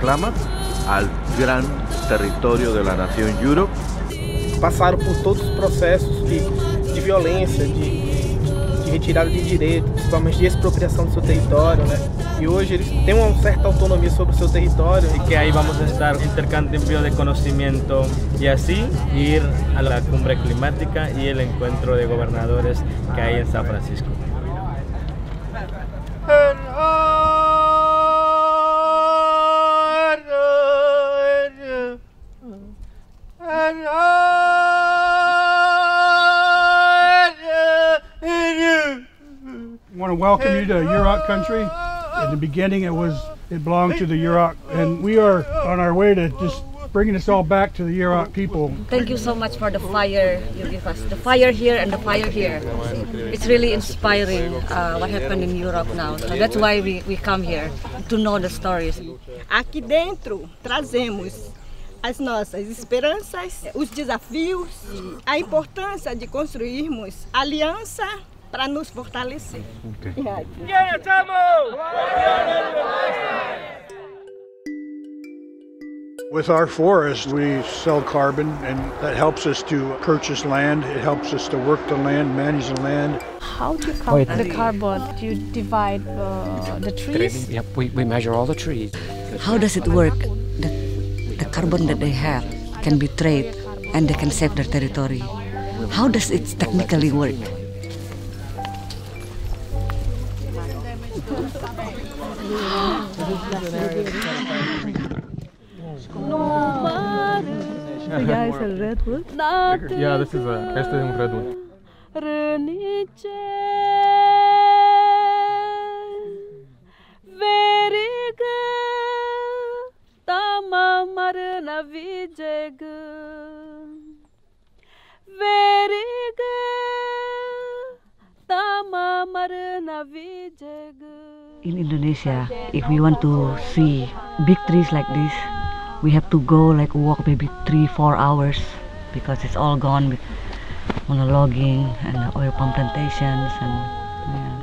reclama al gran territorio de la nación Yurok. Passaram por todos os processos de violência, de retirada de direitos, principalmente de expropriação do seu território, né? E hoje eles têm uma certa autonomía sobre o seu território. Y que ahí vamos a estar intercambio de conocimiento y así ir a la cumbre climática y el encuentro de gobernadores que hay en San Francisco. I want to welcome you to Yurok country. In the beginning it belonged to the Yurok, and we are on our way to just bringing us all back to the Yurok people. Thank you so much for the fire you give us. The fire here and the fire here. It's really inspiring what happened in Europe now. So that's why we come here, to know the stories. Aqui dentro trazemos as nossas esperanças, os desafios e a importância de construirmos aliança para nos fortalecer. Okay. With our forest, we sell carbon, and that helps us to purchase land. It helps us to work the land, manage the land. How do you count the carbon? Do you divide the trees? Yep, we measure all the trees. How does it work? The carbon that they have can be traded and they can save their territory. How does it technically work? Yeah, it's a redwood. Yeah, this is a redwood. In Indonesia, if we want to see big trees like this, we have to go like walk maybe 3-4 hours because it's all gone with logging and oil palm plantations and yeah.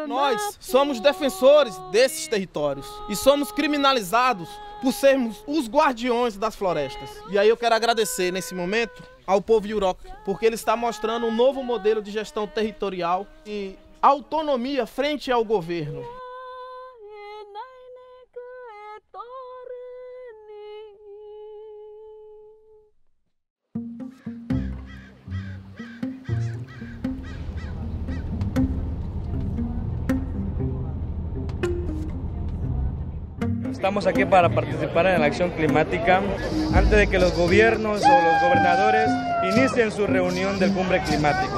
Nós somos defensores desses territórios e somos criminalizados por sermos os guardiões das florestas. E aí eu quero agradecer nesse momento ao povo Yurok, porque ele está mostrando um novo modelo de gestão territorial e autonomia frente ao governo. Estamos aquí para participar en la acción climática antes de que los gobiernos o los gobernadores inicien su reunión del cumbre climático.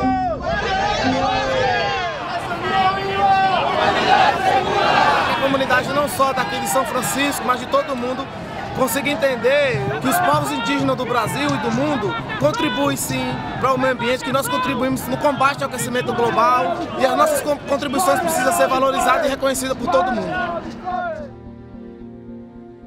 A comunidade não só daqui de São Francisco, mas de todo mundo, consiga entender que os povos indígenas do Brasil e do mundo contribuem sim para o meio ambiente, que nós contribuímos no combate ao aquecimento global e as nossas contribuições precisam ser valorizadas e reconhecidas por todo mundo.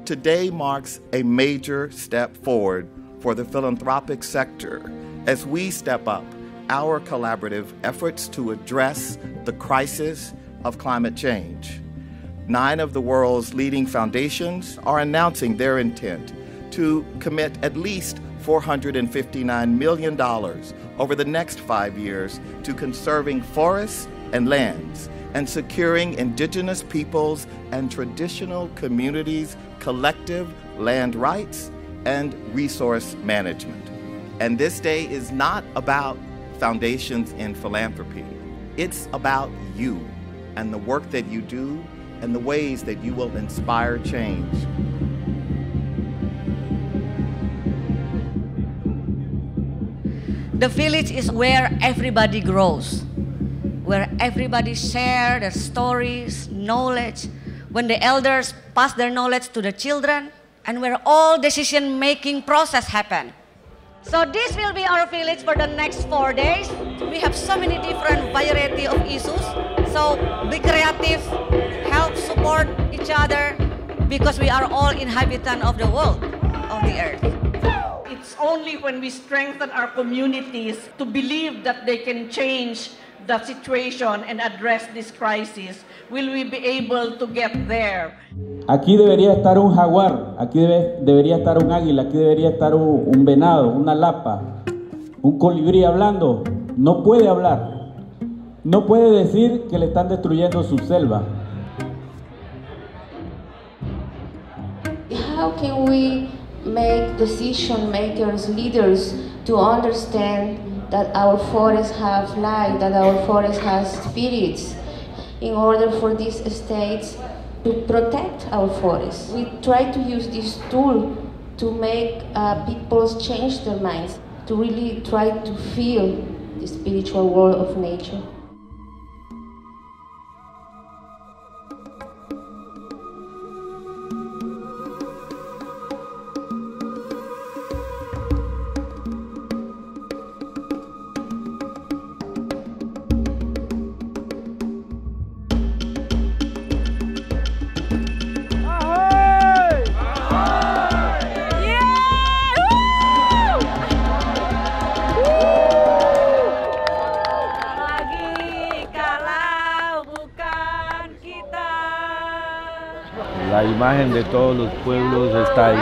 Today marks a major step forward for the philanthropic sector as we step up our collaborative efforts to address the crisis of climate change. 9 of the world's leading foundations are announcing their intent to commit at least $459 million over the next 5 years to conserving forests and lands and securing indigenous peoples and traditional communities' collective land rights and resource management. And this day is not about foundations in philanthropy. It's about you and the work that you do and the ways that you will inspire change. The village is where everybody grows, where everybody shares their stories, knowledge, when the elders pass their knowledge to the children, and where all decision-making process happen. So this will be our village for the next 4 days. We have so many different variety of issues. So be creative, help support each other, because we are all inhabitants of the world, of the earth. It's only when we strengthen our communities to believe that they can change the situation and address this crisis, will we be able to get there? Aquí debería estar un jaguar, aquí debería estar un águila, aquí debería estar un venado, una lapa, un colibrí hablando. No puede hablar, no puede decir que le están destruyendo su selva. How can we make decision makers, leaders, to understand that our forests have life, that our forest has spirits, in order for these states to protect our forests? We try to use this tool to make people change their minds, to really try to feel the spiritual world of nature. La imagen de todos los pueblos está ahí.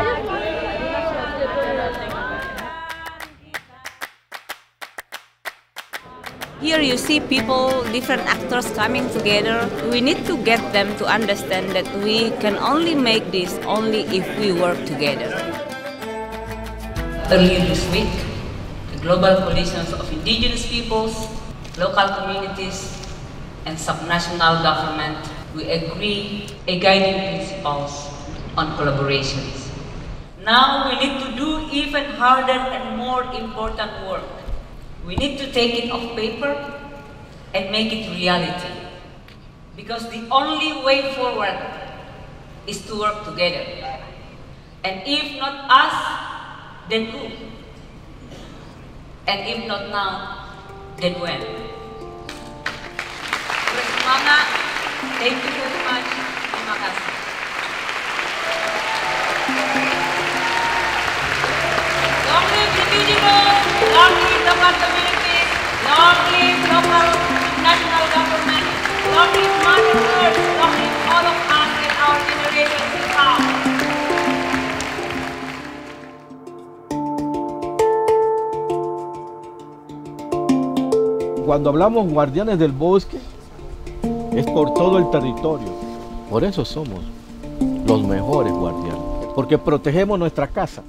Here you see people, different actors coming together. We need to get them to understand that we can only make this only if we work together. Earlier this week, the global coalitions of indigenous peoples, local communities, and subnational government, we agree a guiding principles on collaborations. Now we need to do even harder and more important work. We need to take it off paper and make it reality. Because the only way forward is to work together. And if not us, then who? And if not now, then when? Semangat. Thank you very much. Terima kasih. Long live Indigenous, long live local communities, long live local national government, long live Mother Earth, long live all of us and our generations to come. Cuando hablamos guardianes del bosque, es por todo el territorio. Por eso somos los mejores guardianes, porque protegemos nuestra casa.